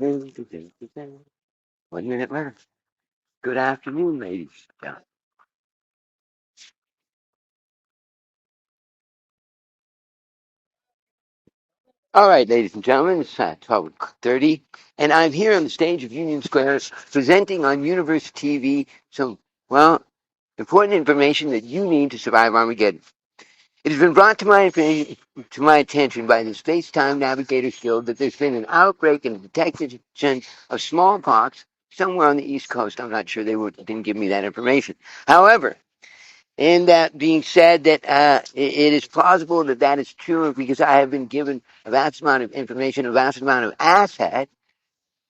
1 minute left. Good afternoon, ladies and gentlemen. All right, ladies and gentlemen, it's 12:30, and I'm here on the stage of Union Square presenting on Universe TV some, well, important information that you need to survive Armageddon. It has been brought to my attention by the Space-Time Navigators Guild that there's been an outbreak and a detection of smallpox somewhere on the East Coast. I'm not sure didn't give me that information. However, and that being said, that it is plausible that that is true because I have been given a vast amount of information, a vast amount of asset,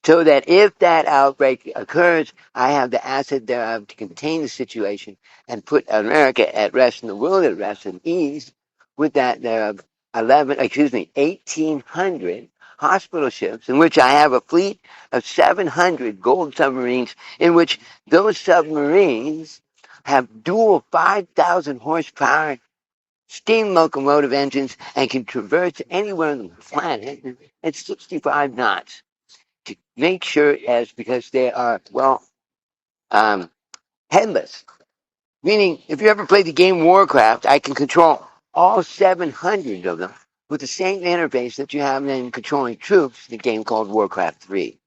so that if that outbreak occurs, I have the asset thereof to contain the situation and put America at rest and the world at rest and ease with that thereof 1,800 hospital ships, in which I have a fleet of 700 gold submarines, in which those submarines have dual 5,000 horsepower steam locomotive engines and can traverse anywhere on the planet at 65 knots to make sure because they are, headless. Meaning, if you ever played the game Warcraft, I can control all 700 of them with the same interface that you have in controlling troops, the game called Warcraft 3.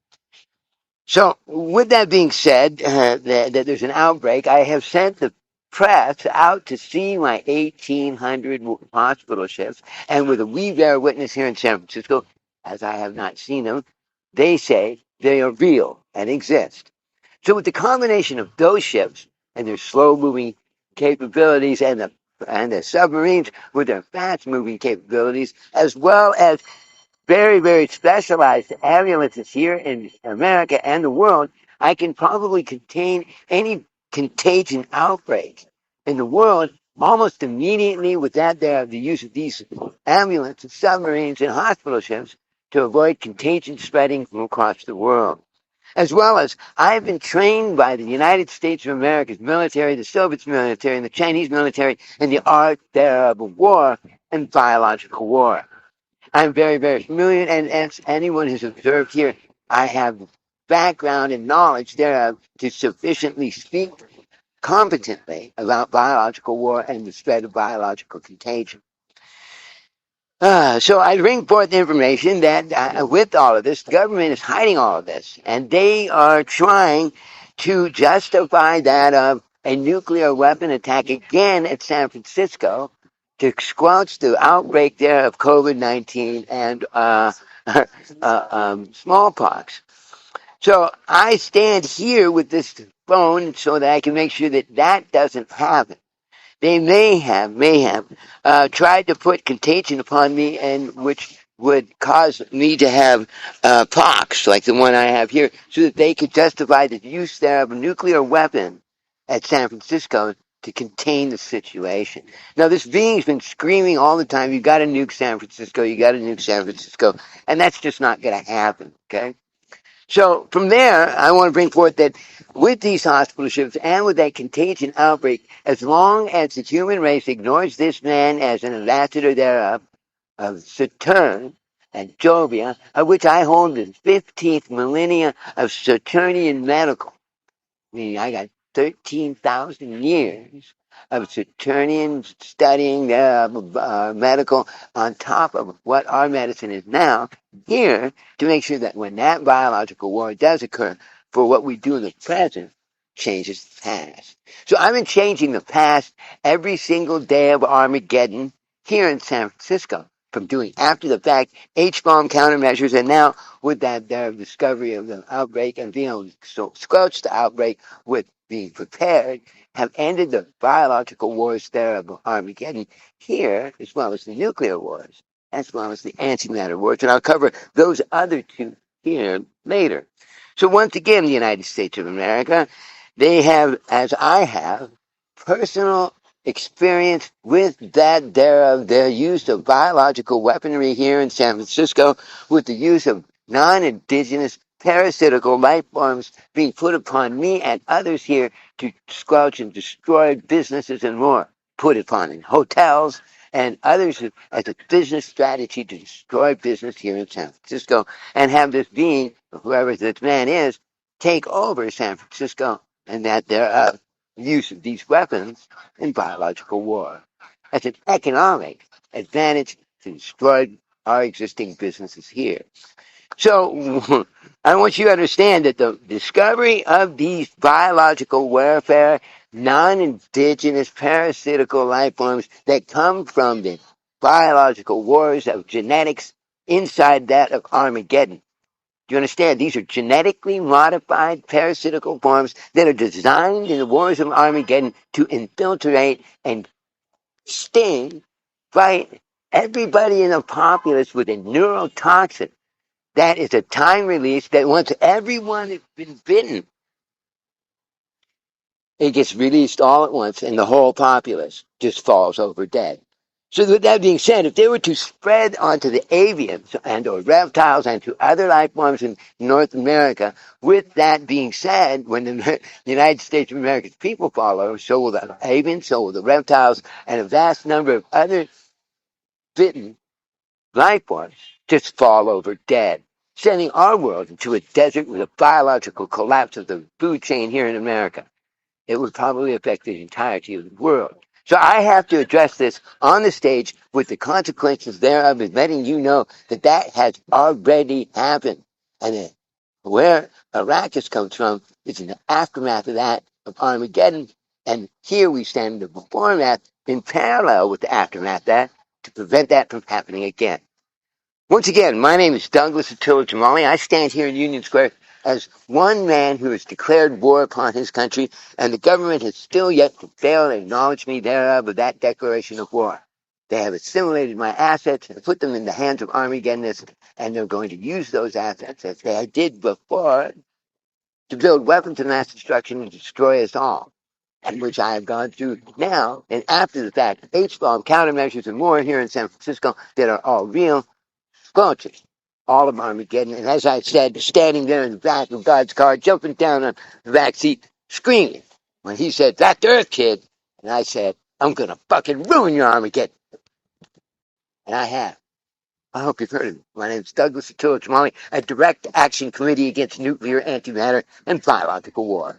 So, with that being said, that there's an outbreak, I have sent the press out to see my 1,800 hospital ships, and with a we bear witness here in San Francisco, as I have not seen them, they say they are real and exist. So, with the combination of those ships and their slow-moving capabilities and the submarines with their fast-moving capabilities, as well as very, very specialized ambulances here in America and the world, I can probably contain any contagion outbreak in the world almost immediately with the use of these ambulances, submarines, and hospital ships to avoid contagion spreading from across the world. As well as I've been trained by the United States of America's military, the Soviet military, and the Chinese military in the art thereof of war and biological war. I'm very, very familiar, and as anyone who's observed here, I have background and knowledge thereof to sufficiently speak competently about biological war and the spread of biological contagion. So I bring forth information that with all of this, the government is hiding all of this, and they are trying to justify that of a nuclear weapon attack again at San Francisco to squelch the outbreak there of COVID-19 and smallpox. So I stand here with this phone so that I can make sure that that doesn't happen. They may have tried to put contagion upon me, and which would cause me to have pox, like the one I have here, so that they could justify the use there of a nuclear weapon at San Francisco to contain the situation. Now, this being's been screaming all the time, you got to nuke San Francisco, you got to nuke San Francisco, and that's just not going to happen, okay? So from there, I want to bring forth that with these hospital ships and with that contagion outbreak, as long as the human race ignores this man as an ambassador thereof, of Saturn and Jovia, of which I hold the 15th millennia of Saturnian medical, meaning I got 13,000 years of Saturnian studying medical on top of what our medicine is now here to make sure that when that biological war does occur, for what we do in the present changes the past. So I've been changing the past every single day of Armageddon here in San Francisco, from doing after the fact H-bomb countermeasures, and now with that their discovery of the outbreak and being able to squelch the outbreak with being prepared, have ended the biological wars there of Armageddon here, as well as the nuclear wars, as well as the antimatter wars, and I'll cover those other two here later. So once again, the United States of America, they have, as I have, personal experience with that their use of biological weaponry here in San Francisco, with the use of non-indigenous parasitical life forms being put upon me and others here to squelch and destroy businesses and more, put upon in hotels and others as a business strategy to destroy business here in San Francisco and have this being, whoever this man is, take over San Francisco and that their use of these weapons in biological war. That's an economic advantage to destroy our existing businesses here. So I want you to understand that the discovery of these biological warfare, non-indigenous parasitical life forms that come from the biological wars of genetics inside that of Armageddon. Do you understand? These are genetically modified parasitical forms that are designed in the wars of Armageddon to infiltrate and sting, fight everybody in the populace with a neurotoxin. That is a time release that once everyone has been bitten, it gets released all at once and the whole populace just falls over dead. So with that being said, if they were to spread onto the avians and or reptiles and to other life forms in North America, with that being said, when the United States of America's people fall over, so will the avians, so will the reptiles, and a vast number of other bitten life forms just fall over dead, sending our world into a desert with a biological collapse of the food chain here in America. It would probably affect the entirety of the world. So I have to address this on the stage with the consequences thereof and letting you know that that has already happened. And where Arrakis comes from is in the aftermath of that, of Armageddon. And here we stand in the before that in parallel with the aftermath of that to prevent that from happening again. Once again, my name is Douglas Attila Jamali. I stand here in Union Square as one man who has declared war upon his country, and the government has still yet to fail to acknowledge me thereof of that declaration of war. They have assimilated my assets and put them in the hands of Armageddonists, and they're going to use those assets, as they did before, to build weapons of mass destruction and destroy us all, and which I have gone through now, and after the fact, H-bomb countermeasures and more here in San Francisco that are all real, squelches all of Armageddon. And as I said, standing there in the back of God's car, jumping down on the back seat, screaming when he said, "Back to Earth, kid." And I said, "I'm going to fucking ruin your Armageddon." And I have. I hope you've heard of me. My name is Douglas Attila Jamali, a direct action committee against nuclear antimatter and biological war.